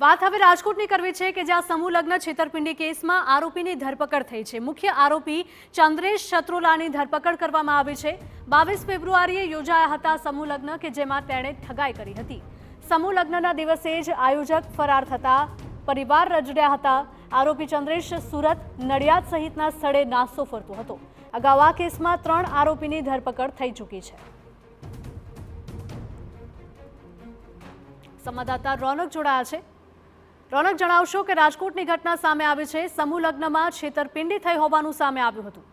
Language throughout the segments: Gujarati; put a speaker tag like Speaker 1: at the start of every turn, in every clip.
Speaker 1: વાત હવે રાજકોટની કરવી છે કે જ્યાં સમૂહ લગ્ન છેતરપિંડી કેસમાં આરોપીની ધરપકડ થઈ છે। મુખ્ય આરોપી ચંદ્રેશ છત્રોલાની ધરપકડ કરવામાં આવી છે। 22 ફેબ્રુઆરીએ યોજાયા હતા સમૂહ લગ્ન કે જેમાં તેણે ઠગાઈ કરી હતી। સમૂહ લગ્નના દિવસે જ આયોજક ફરાર થતા પરિવાર રજડ્યા હતા। આરોપી ચંદ્રેશ સુરત, નડિયાદ સહિતના સ્થળે નાસ્તો ફરતો હતો। અગાઉ આ કેસમાં 3 આરોપીની ધરપકડ થઈ ચૂકી છે। સંવાદદાતા રોનક જોડાયા છે। રોનક, જણાવશો કે રાજકોટની ઘટના સામે આવી છે। સમૂહ લગ્નમાં છેતરપિંડી થઈ હોવાનું સામે આવ્યું હતું।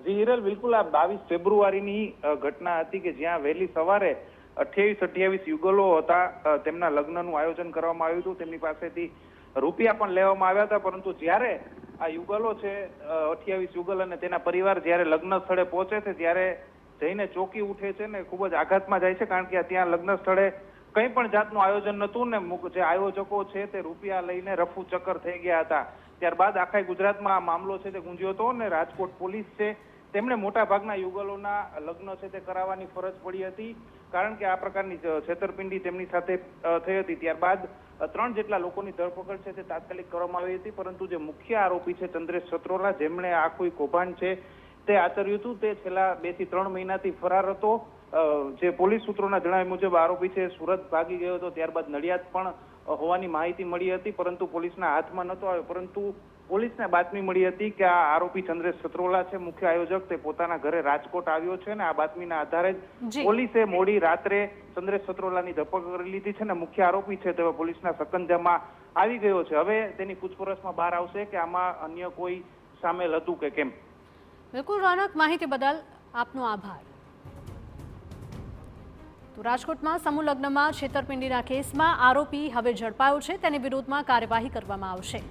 Speaker 2: જી હિરલ, બિલકુલ આ 22 ફેબ્રુઆરીની ઘટના હતી કે જ્યાં વહેલી સવારે 28 યુગલો હતા। તેમના લગ્નનું આયોજન કરવામાં આવ્યું હતું। તેમની પાસેથી રૂપિયા પણ લેવામાં આવ્યા હતા, પરંતુ જ્યારે આ યુગલો છે 28 યુગલ અને તેના પરિવાર જ્યારે લગ્ન સ્થળે પહોંચે છે ત્યારે જઈને ચોંકી ઉઠે છે ને ખૂબ જ આઘાતમાં જાય છે, કારણ કે ત્યાં લગ્ન સ્થળે કંઈ પણ જાતનું આયોજન નહોતું ને જે આયોજકો છે તે રૂપિયા લઈને રફુ ચક્કર થઈ ગયા હતા। ત્યારબાદ આખા ગુજરાતમાં આ મામલો છે તે ગુંજ્યો હતો અને રાજકોટ પોલીસ છે તેમણે મોટા ભાગના યુગલોના લગ્ન છે તે કરાવવાની ફરજ પડી હતી, કારણ કે આ પ્રકારની છેતરપિંડી તેમની સાથે થઈ હતી। ત્યારબાદ 3 જેટલા લોકોની ધરપકડ છે તે તાત્કાલિક કરવામાં આવી હતી, પરંતુ જે મુખ્ય આરોપી છે ચંદ્રેશ છત્રોલા, જેમણે આખું કૌભાંડ છે તે આચર્યું હતું, તે છેલ્લા 2 થી 3 મહિનાથી ફરાર હતો। જે પોલીસ સૂત્રોના જણાવ્યા મુજબ આરોપી છે સુરત ભાગી ગયો હતો, ત્યારબાદ નડિયાદ પણ હોવાની માહિતી મળી હતી, પરંતુ પોલીસના હાથમાં નહોતો આવ્યો। પરંતુ પોલીસને બાતમી મળી હતી કે આ આરોપી ચંદ્રેશ છત્રોલા છે મુખ્ય આયોજક, તે પોતાના ઘરે રાજકોટ આવ્યો છે અને આ બાતમીના આધારે જ પોલીસે મોડી રાત્રે ચંદ્રેશ છત્રોલાની ધરપકડ કરી લીધી છે અને મુખ્ય આરોપી છે તે પોલીસના સકંજામાં આવી ગયો છે। હવે તેની પૂછપરછમાં બહાર આવશે કે આમાં અન્ય કોઈ સામેલ હતું કે કેમ।
Speaker 1: બિલકુલ રોનક, માહિતી બદલ આપનો આભાર। તો રાજકોટમાં સમૂહ લગ્નમાં છેતરપિંડીના કેસમાં આરોપી હવે ઝડપાયો છે, તેની વિરોધમાં કાર્યવાહી કરવામાં આવશે।